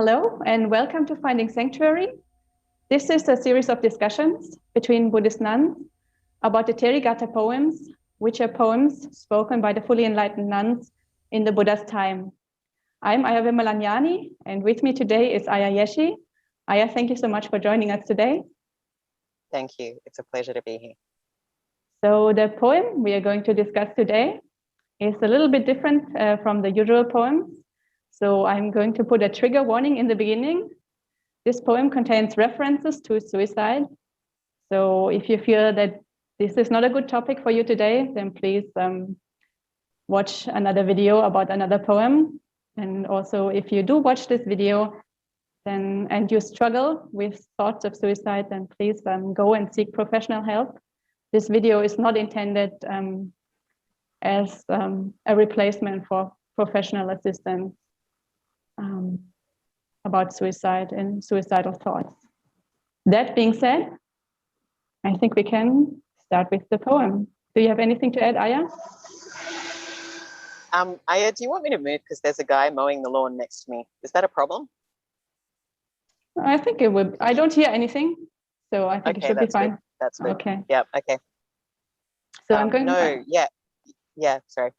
Hello and welcome to Finding Sanctuary. This is a series of discussions between Buddhist nuns about the Therigatha poems, which are poems spoken by the fully enlightened nuns in the Buddha's time. I'm Ayya Vimalanyani, and with me today is Ayya Yeshe. Ayya, thank you so much for joining us today. Thank you. It's a pleasure to be here. So the poem we are going to discuss today is a little bit different from the usual poems. So I'm going to put a trigger warning in the beginning. This poem contains references to suicide. So if you feel that this is not a good topic for you today, then please watch another video about another poem. And also if you do watch this video and you struggle with thoughts of suicide, then please go and seek professional help. This video is not intended as a replacement for professional assistance about suicide and suicidal thoughts. That being said, I think we can start with the poem. Do you have anything to add, Ayya? Ayya, do you want me to move because there's a guy mowing the lawn next to me? Is that a problem? I think it would. I don't hear anything, so I think it should be fine. Good. That's good. Okay. Yeah. Okay. So I'm going. No. Yeah. Sorry.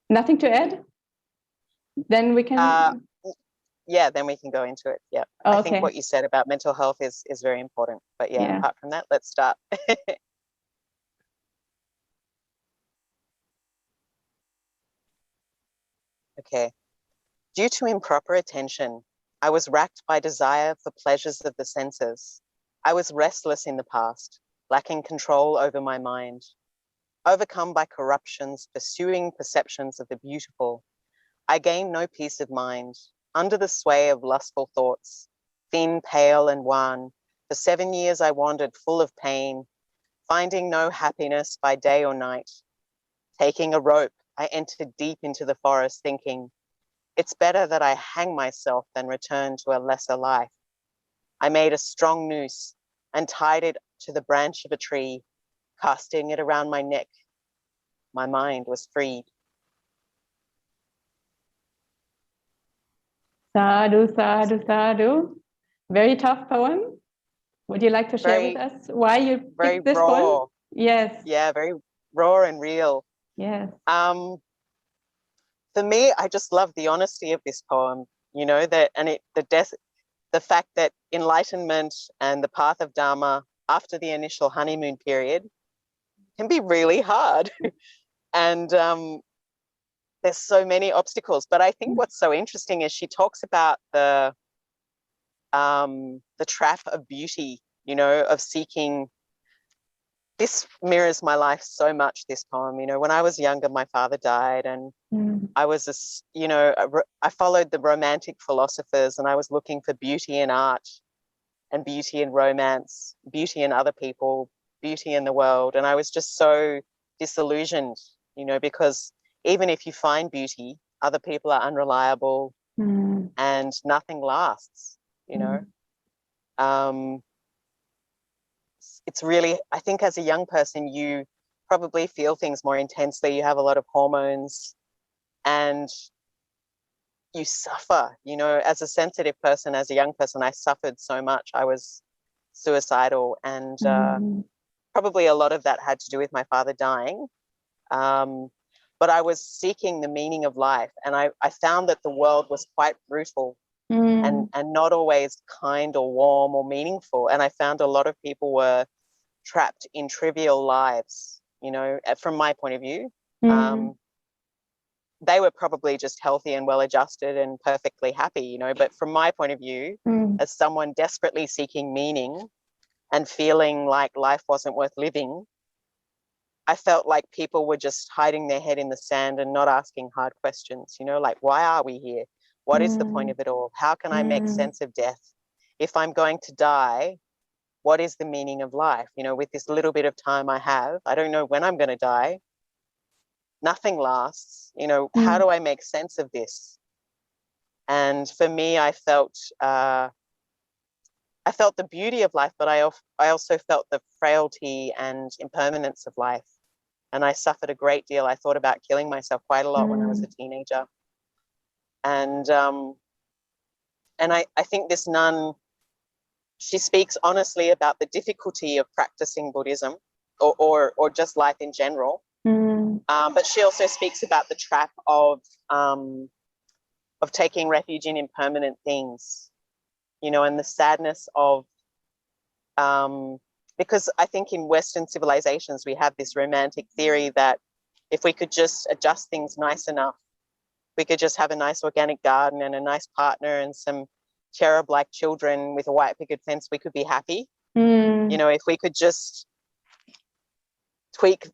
Nothing to add. Then we can. Yeah, then we can go into it. Yeah. Oh, I think what you said about mental health is very important. But yeah, apart from that, let's start. Okay. Due to improper attention, I was racked by desire for pleasures of the senses. I was restless in the past, lacking control over my mind, overcome by corruptions, pursuing perceptions of the beautiful. I gained no peace of mind. Under the sway of lustful thoughts, thin, pale, and wan, for 7 years I wandered full of pain, finding no happiness by day or night. Taking a rope, I entered deep into the forest thinking, it's better that I hang myself than return to a lesser life. I made a strong noose and tied it to the branch of a tree, casting it around my neck. My mind was freed. Sadhu, sadhu, sadhu. Very tough poem. Would you like to share with us why you picked this poem? Yes. Yeah, very raw and real. Yes. For me, I just love the honesty of this poem, you know, the fact that enlightenment and the path of Dharma after the initial honeymoon period can be really hard. And there's so many obstacles. But I think what's so interesting is she talks about the trap of beauty, you know, of seeking. This mirrors my life so much, this poem. You know, when I was younger, my father died, and I was, I followed the romantic philosophers, and I was looking for beauty in art and beauty in romance, beauty in other people, beauty in the world. And I was just so disillusioned, you know, because even if you find beauty, other people are unreliable and nothing lasts, you know. It's really, I think as a young person, you probably feel things more intensely. You have a lot of hormones and you suffer, you know, as a sensitive person, as a young person, I suffered so much. I was suicidal and probably a lot of that had to do with my father dying. But I was seeking the meaning of life, and I found that the world was quite brutal and not always kind or warm or meaningful. And I found a lot of people were trapped in trivial lives, you know, from my point of view. They were probably just healthy and well-adjusted and perfectly happy, you know, but from my point of view, as someone desperately seeking meaning and feeling like life wasn't worth living, I felt like people were just hiding their head in the sand and not asking hard questions, you know, like, why are we here? What is the point of it all? How can I make sense of death? If I'm going to die, what is the meaning of life? You know, with this little bit of time I have, I don't know when I'm going to die. Nothing lasts. You know, how do I make sense of this? And for me, I felt the beauty of life, but I also felt the frailty and impermanence of life. And I suffered a great deal. I thought about killing myself quite a lot when I was a teenager. And I think this nun, she speaks honestly about the difficulty of practicing Buddhism or just life in general. But she also speaks about the trap of taking refuge in impermanent things, you know, and the sadness of, because I think in Western civilizations, we have this romantic theory that if we could just adjust things nice enough, we could just have a nice organic garden and a nice partner and some cherub-like children with a white picket fence, we could be happy. You know, if we could just tweak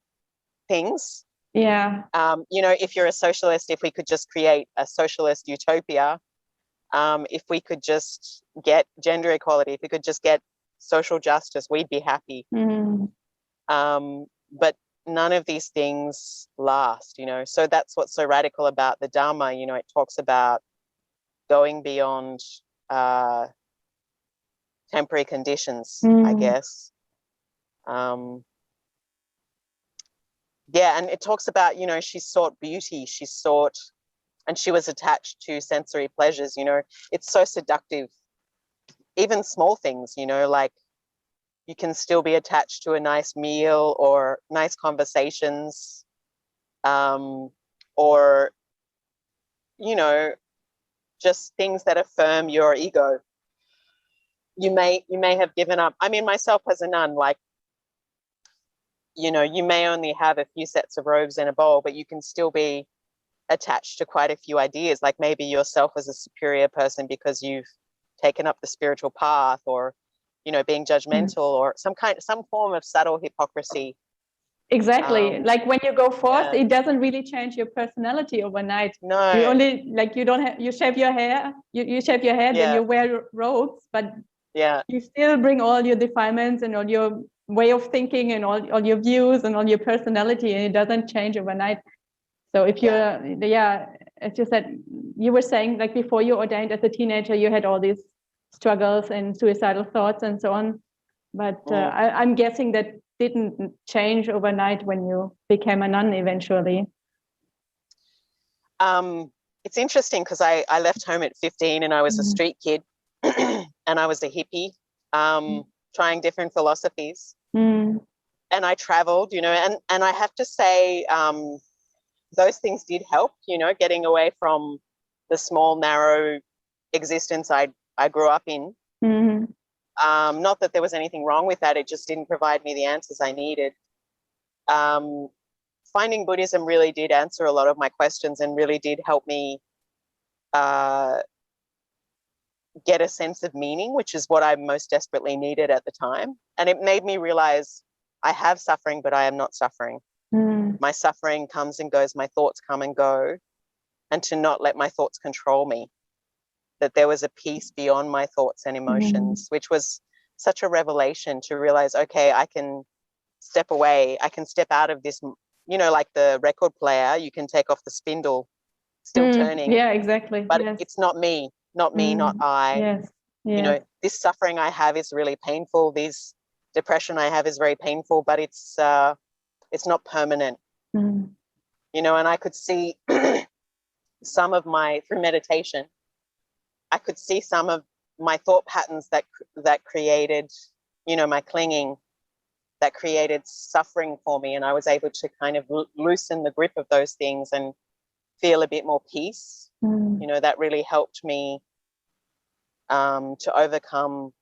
things. Yeah. You know, if you're a socialist, if we could just create a socialist utopia, if we could just get gender equality, if we could just get social justice, we'd be happy. But none of these things last, you know. So that's what's so radical about the Dhamma. You know, it talks about going beyond temporary conditions, I guess. Yeah, and it talks about, you know, she sought beauty, and she was attached to sensory pleasures, you know. It's so seductive. Even small things, you know, like you can still be attached to a nice meal or nice conversations, or, you know, just things that affirm your ego. You may have given up. I mean, myself as a nun, like, you know, you may only have a few sets of robes and a bowl, but you can still be attached to quite a few ideas, like maybe yourself as a superior person because you've taken up the spiritual path, or, you know, being judgmental, or some form of subtle hypocrisy. Exactly. Like when you go forth, yeah. it doesn't really change your personality overnight. No. You only, like, you don't have, you shave your hair, you shave your head, then you wear robes, but you still bring all your defilements and all your way of thinking and all your views and all your personality, and it doesn't change overnight. So if you're, as you said, you were saying, like, before you ordained as a teenager, you had all these struggles and suicidal thoughts and so on. But I'm guessing that didn't change overnight when you became a nun eventually. It's interesting because I left home at 15 and I was a street kid and I was a hippie, trying different philosophies. And I traveled, you know, and I have to say, those things did help, you know, getting away from the small, narrow existence I grew up in. Not that there was anything wrong with that, it just didn't provide me the answers I needed. Finding Buddhism really did answer a lot of my questions and really did help me get a sense of meaning, which is what I most desperately needed at the time. And it made me realize I have suffering, but I am not suffering. My suffering comes and goes, my thoughts come and go, and to not let my thoughts control me, that there was a peace beyond my thoughts and emotions, which was such a revelation to realize, okay, I can step away, I can step out of this, you know, like the record player, you can take off the spindle, still turning. Yeah, exactly. But it's not me, not I. Yes. You know, this suffering I have is really painful. This depression I have is very painful, but it's not permanent. You know, and I could see some of through meditation, I could see some of my thought patterns that created, you know, my clinging, that created suffering for me. And I was able to kind of loosen the grip of those things and feel a bit more peace. You know, that really helped me to overcome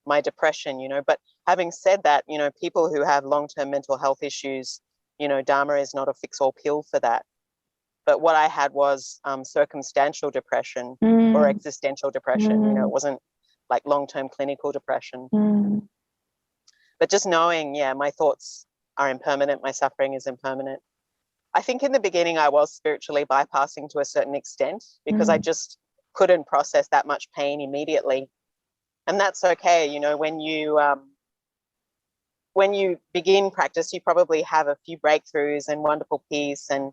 my depression, you know. But having said that, you know, people who have long-term mental health issues, you know, Dharma is not a fix-all pill for that. But what I had was circumstantial depression or existential depression. You know, it wasn't like long-term clinical depression. But just knowing, my thoughts are impermanent, my suffering is impermanent. I think in the beginning I was spiritually bypassing to a certain extent because I just couldn't process that much pain immediately. And that's okay. You know, when you begin practice, you probably have a few breakthroughs and wonderful peace, and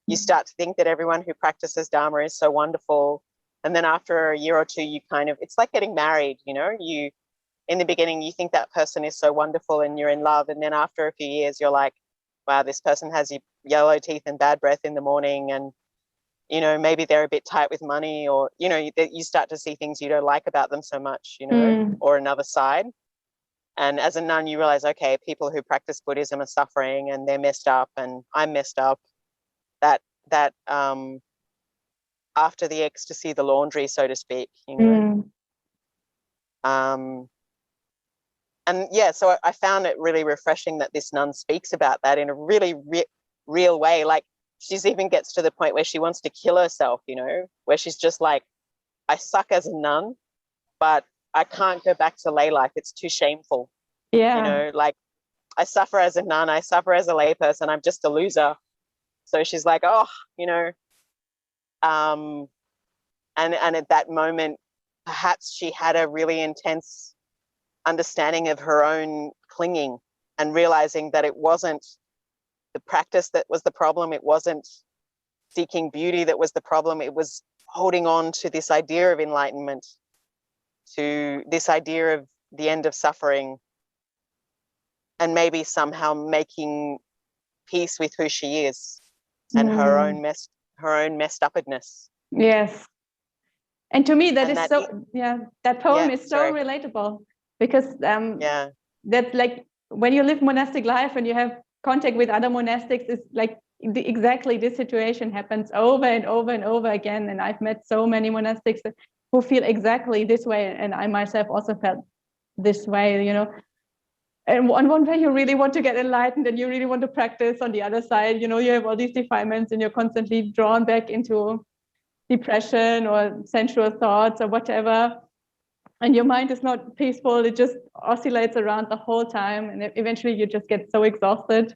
you start to think that everyone who practices Dharma is so wonderful. And then after a year or two, you kind of, it's like getting married, you know, in the beginning, you think that person is so wonderful and you're in love. And then after a few years, you're like, wow, this person has yellow teeth and bad breath in the morning. And, you know, maybe they're a bit tight with money, or, you know, you start to see things you don't like about them so much, you know, or another side. And as a nun, you realize, okay, people who practice Buddhism are suffering and they're messed up and I'm messed up. That after the ecstasy, the laundry, so to speak, you know. And yeah, so I found it really refreshing that this nun speaks about that in a really real way. Like, she's even gets to the point where she wants to kill herself, you know, where she's just like, I suck as a nun, but I can't go back to lay life. It's too shameful. Yeah. You know, like, I suffer as a nun, I suffer as a layperson, I'm just a loser. So she's like, oh, you know, and at that moment, perhaps she had a really intense understanding of her own clinging and realizing that it wasn't the practice that was the problem. It wasn't seeking beauty that was the problem. It was holding on to this idea of enlightenment, to this idea of the end of suffering, and maybe somehow making peace with who she is and her own messed upness. Yes. And to me, that poem is so relatable, because that's like when you live monastic life and you have contact with other monastics, it's like exactly this situation happens over and over and over again. And I've met so many monastics who feel exactly this way, and I myself also felt this way, you know. And on one way, you really want to get enlightened and you really want to practice. On the other side, you know, you have all these defilements and you're constantly drawn back into depression or sensual thoughts or whatever. And your mind is not peaceful. It just oscillates around the whole time. And eventually you just get so exhausted.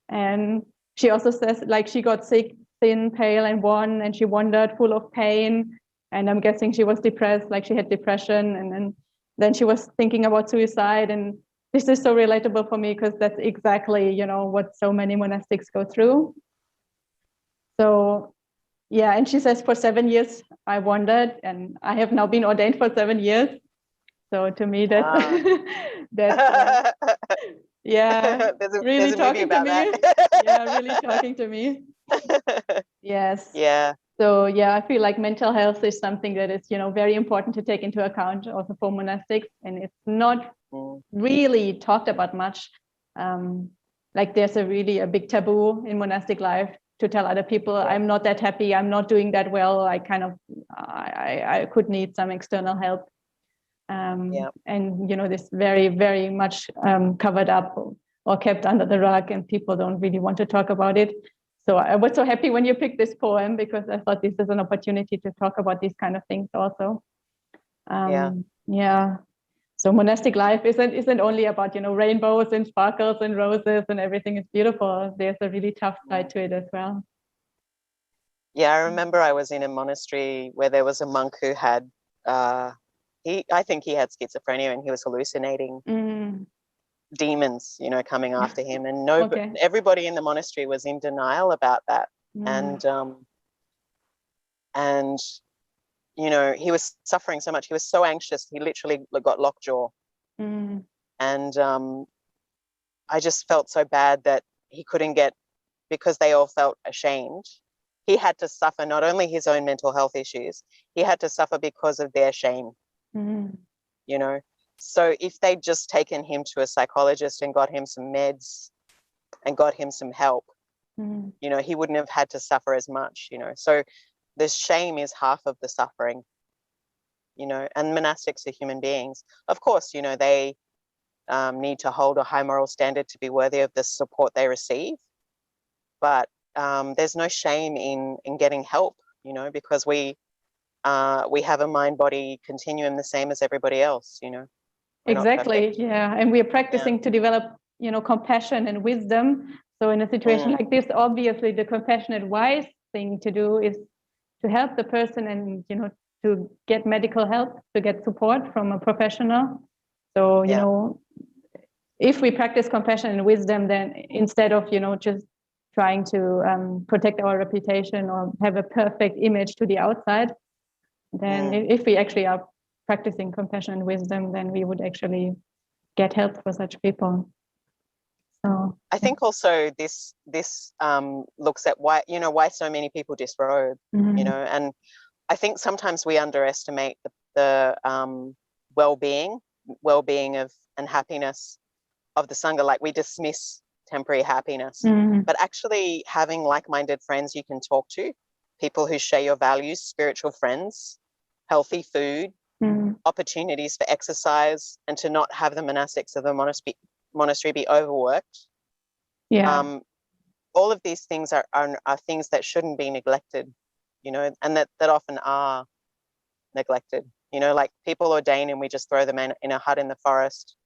And she also says, like, she got sick, thin, pale, and wan, and she wandered full of pain. And I'm guessing she was depressed, like she had depression. And then she was thinking about suicide. And this is so relatable for me, because that's exactly, you know, what so many monastics go through. So, yeah, and she says, for 7 years, I wandered, and I have now been ordained for 7 years. So to me, that's, that's yeah, really talking to me. Yeah, really talking to me. Yes. Yeah. So yeah, I feel like mental health is something that is, you know, very important to take into account also for monastics, and it's not really talked about much. Like, there's a big taboo in monastic life to tell other people, I'm not that happy, I'm not doing that well, I could need some external help. And, you know, this very, very much covered up or kept under the rug, and people don't really want to talk about it. So I was so happy when you picked this poem, because I thought this is an opportunity to talk about these kind of things also. Yeah. So monastic life isn't only about, you know, rainbows and sparkles and roses and everything is beautiful. There's a really tough side to it as well. Yeah, I remember I was in a monastery where there was a monk who had, I think he had schizophrenia, and he was hallucinating demons, you know, coming after him, and everybody in the monastery was in denial about that. And you know, he was suffering so much, he was so anxious, he literally got lockjaw. And I just felt so bad that he couldn't get, because they all felt ashamed, he had to suffer not only his own mental health issues, he had to suffer because of their shame. You know, so if they'd just taken him to a psychologist and got him some meds and got him some help, you know, he wouldn't have had to suffer as much, you know. So the shame is half of the suffering, you know. And monastics are human beings. Of course, you know, they need to hold a high moral standard to be worthy of the support they receive. But there's no shame in getting help, you know, because we have a mind-body continuum the same as everybody else, you know. Exactly, yeah. And we're practicing to develop, you know, compassion and wisdom. So in a situation like this, obviously the compassionate, wise thing to do is to help the person and, you know, to get medical help, to get support from a professional. So, you know, if we practice compassion and wisdom, then instead of, you know, just trying to protect our reputation or have a perfect image to the outside, then if we actually are practicing compassion and wisdom, then we would actually get help for such people. So I think also this looks at why so many people disrobe, and I think sometimes we underestimate the well-being of and happiness of the Sangha. Like we dismiss temporary happiness, but actually having like-minded friends you can talk to, people who share your values, spiritual friends, healthy food, opportunities for exercise, and to not have the monastics of the monastery be overworked. All of these things are things that shouldn't be neglected, and that often are neglected. Like people ordain and we just throw them in a hut in the forest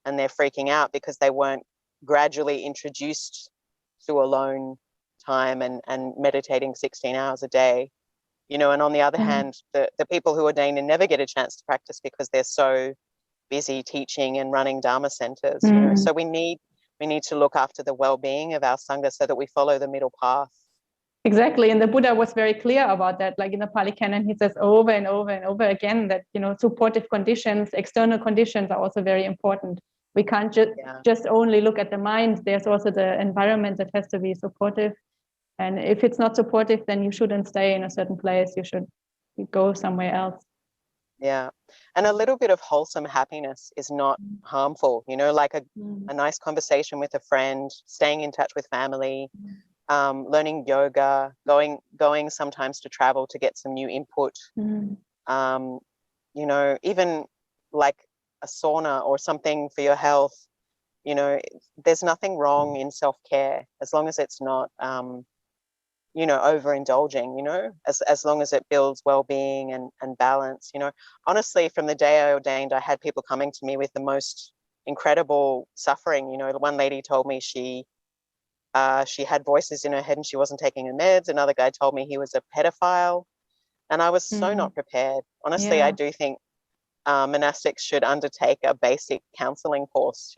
and they're freaking out because they weren't gradually introduced to alone time and meditating 16 hours a day. And on the other hand, the people who ordain and never get a chance to practice because they're so busy teaching and running Dharma centers. So we need to look after the well-being of our Sangha so that we follow the middle path. Exactly. And the Buddha was very clear about that. Like in the Pali Canon, he says over and over and over again that, supportive conditions, external conditions are also very important. We can't just only look at the mind. There's also the environment that has to be supportive. And if it's not supportive, then you shouldn't stay in a certain place. You should go somewhere else. Yeah. And a little bit of wholesome happiness is not harmful, like a nice conversation with a friend, staying in touch with family, learning yoga, going sometimes to travel to get some new input, even like a sauna or something for your health. There's nothing wrong in self-care as long as it's not overindulging, as long as it builds well-being and balance. Honestly, from the day I ordained, I had people coming to me with the most incredible suffering. One lady told me she had voices in her head and she wasn't taking her meds. Another guy told me he was a pedophile, and I was so not prepared. Honestly, I do think monastics should undertake a basic counseling course,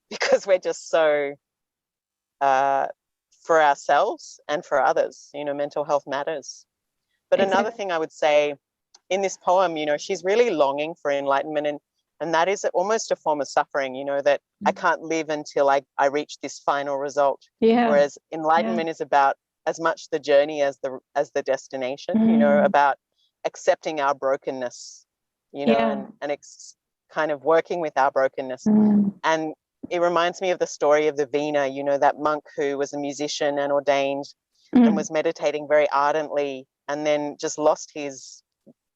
because we're just so for ourselves and for others, mental health matters. But another thing I would say in this poem, she's really longing for enlightenment, and that is almost a form of suffering, that I can't live until I reach this final result. Whereas enlightenment is about as much the journey as the destination, about accepting our brokenness, and kind of working with our brokenness. And it reminds me of the story of the Veena, that monk who was a musician and ordained and was meditating very ardently and then just lost his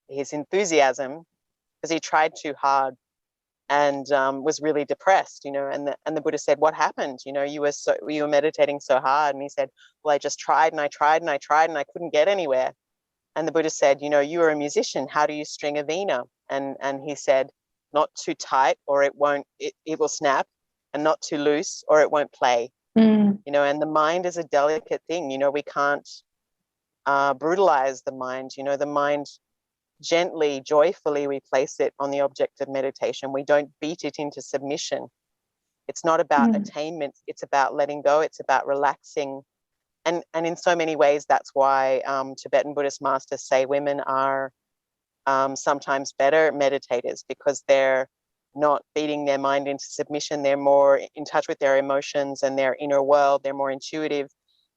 enthusiasm because he tried too hard and was really depressed, and the Buddha said, "What happened? You were meditating so hard." And he said, "Well, I just tried and I tried and I tried and I couldn't get anywhere." And the Buddha said, "You are a musician. How do you string a Veena?" And he said, "Not too tight or it will snap, and not too loose or it won't play." And the mind is a delicate thing. We can't brutalize the mind. The mind, gently, joyfully, we place it on the object of meditation. We don't beat it into submission. It's not about attainment. It's about letting go. It's about relaxing. And in so many ways, that's why Tibetan Buddhist masters say women are sometimes better meditators, because they're not beating their mind into submission. They're more in touch with their emotions and their inner world. They're more intuitive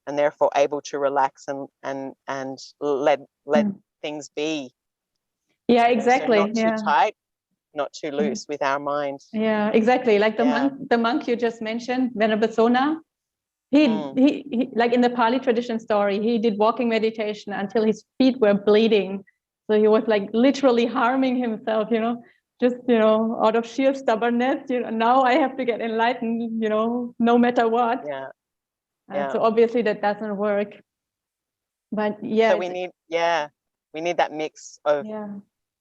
and therefore able to relax and let things be. Yeah, exactly. So not too tight, not too loose with our mind. Yeah, exactly. Like the monk you just mentioned, Venerable Sona, he like in the Pali tradition story, he did walking meditation until his feet were bleeding. So he was like literally harming himself, just, out of sheer stubbornness, now I have to get enlightened, no matter what. So obviously that doesn't work. But so we need that mix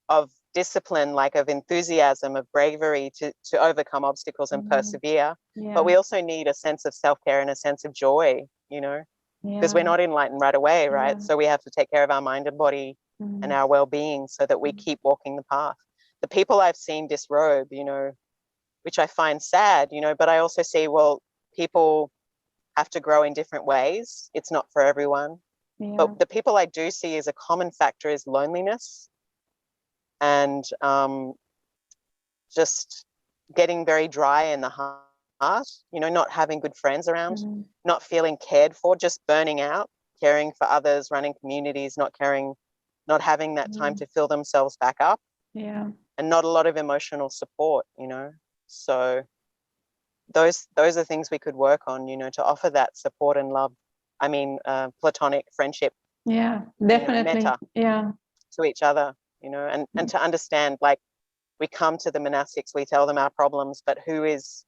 of discipline, like of enthusiasm, of bravery to overcome obstacles and persevere. But we also need a sense of self-care and a sense of joy, because we're not enlightened right away, right? So we have to take care of our mind and body and our well-being so that we keep walking the path. The people I've seen disrobe, which I find sad, but I also see, well, people have to grow in different ways. It's not for everyone. But the people I do see as a common factor is loneliness and just getting very dry in the heart you know, not having good friends around, not feeling cared for, just burning out, caring for others, running communities, not having that time to fill themselves back up. Yeah. And not a lot of emotional support, you know. So those are things we could work on, you know, to offer that support and love. I mean, platonic friendship. Yeah, definitely. You know, metta, yeah. To each other, you know, and to understand, like, we come to the monastics, we tell them our problems, but who is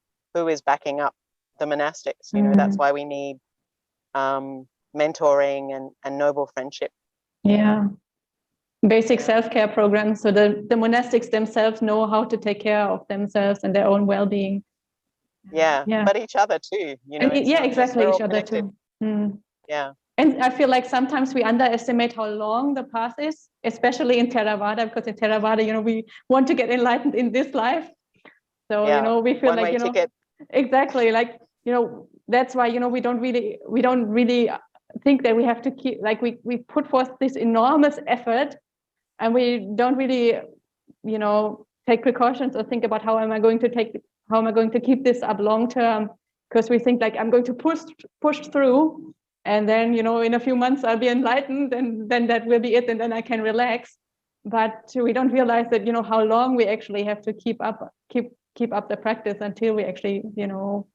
backing up the monastics? You know, that's why we need mentoring and noble friendship. Yeah. Basic self-care programs, so the monastics themselves know how to take care of themselves and their own well-being. Yeah. But each other too, you know. Yeah, exactly, each other too. Yeah. And I feel like sometimes we underestimate how long the path is, especially in Theravada, because in Theravada, you know, we want to get enlightened in this life. So, you know, we feel like, you know, exactly, like, you know, that's why, you know, we don't really think that we have to keep, like, we put forth this enormous effort, and we don't really, you know, take precautions or think about how am I going to keep this up long term, because we think like I'm going to push through, and then, you know, in a few months I'll be enlightened, and then that will be it, and then I can relax. But we don't realize that, you know, how long we actually have to keep up the practice until we actually, you know,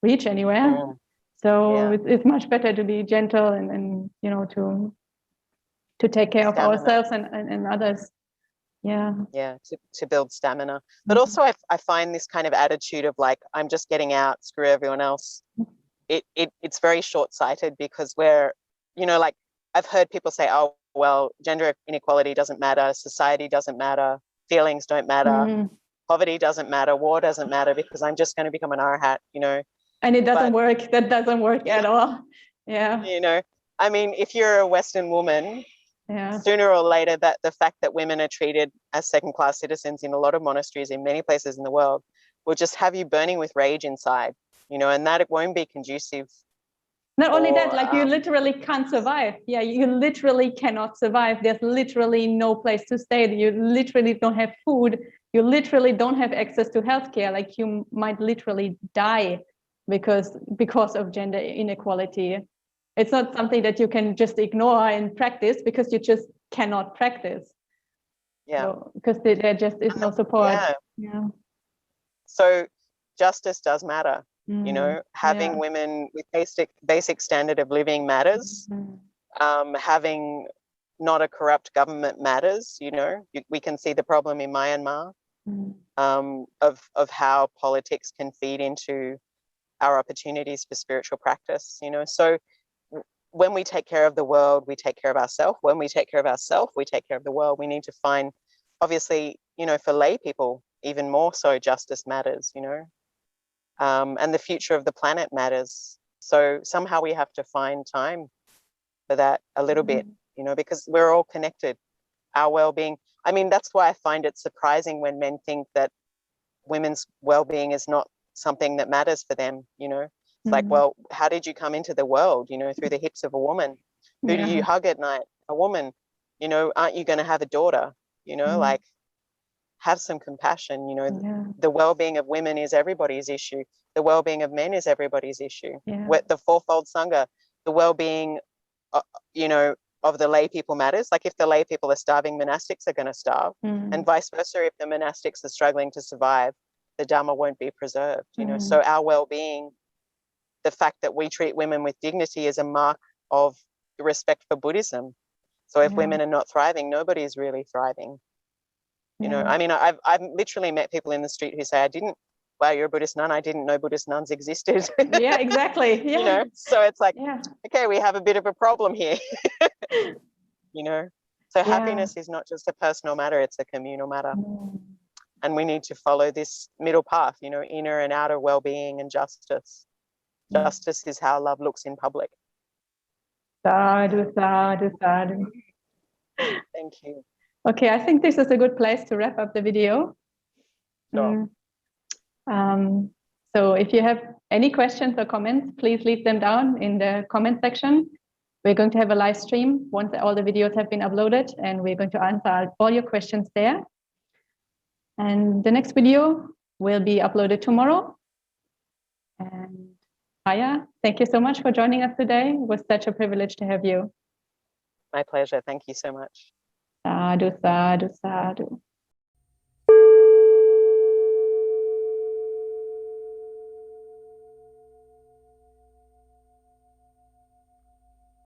reach anywhere. So it's much better to be gentle and you know, to take care of ourselves and others. Yeah. To build stamina. But also I find this kind of attitude of like, I'm just getting out, screw everyone else. It's very short-sighted, because we're, you know, like, I've heard people say, oh, well, gender inequality doesn't matter, society doesn't matter, feelings don't matter, poverty doesn't matter, war doesn't matter, because I'm just going to become an arahat, you know. And it doesn't work. That doesn't work at all. Yeah. You know, I mean, if you're a Western woman, sooner or later, that the fact that women are treated as second-class citizens in a lot of monasteries in many places in the world will just have you burning with rage inside, you know, and that it won't be conducive. Not only that, like, you literally can't survive. Yeah, you literally cannot survive. There's literally no place to stay. You literally don't have food. You literally don't have access to healthcare. Like, you might literally die because of gender inequality. It's not something that you can just ignore and practice, because you just cannot practice. So, because there just is no support. So justice does matter. You know, having women with basic standard of living matters. Having not a corrupt government matters. You know, we can see the problem in Myanmar of how politics can feed into our opportunities for spiritual practice. You know, so when we take care of the world, we take care of ourselves. When we take care of ourselves, we take care of the world. We need to find, obviously, you know, for lay people, even more so, justice matters, you know, and the future of the planet matters. So somehow we have to find time for that a little bit, you know, because we're all connected. Our well-being. I mean, that's why I find it surprising when men think that women's well-being is not something that matters for them, you know. It's like, well, how did you come into the world, you know, through the hips of a woman? Who do you hug at night? A woman. You know, aren't you going to have a daughter? You know, like, have some compassion, you know. The well-being of women is everybody's issue. The well-being of men is everybody's issue. The fourfold Sangha, the well-being, you know, of the lay people matters. Like, if the lay people are starving, monastics are going to starve, and vice versa. If the monastics are struggling to survive, the Dhamma won't be preserved, you know. So our well-being, the fact that we treat women with dignity, is a mark of respect for Buddhism. So if women are not thriving, nobody is really thriving. You know, I mean, I've literally met people in the street who say, wow, you're a Buddhist nun. I didn't know Buddhist nuns existed. Yeah, exactly. Yeah. You know, so it's like, okay, we have a bit of a problem here. You know, so happiness is not just a personal matter, it's a communal matter. And we need to follow this middle path, you know, inner and outer well-being and justice. Justice is how love looks in public. Sadhu, sadhu, sadhu. Thank you. Okay, I think this is a good place to wrap up the video. Sure. So if you have any questions or comments, please leave them down in the comment section. We're going to have a live stream once all the videos have been uploaded, and we're going to answer all your questions there. And the next video will be uploaded tomorrow. And Ayya, thank you so much for joining us today. It was such a privilege to have you. My pleasure. Thank you so much. Sadhu, sadhu, sadhu.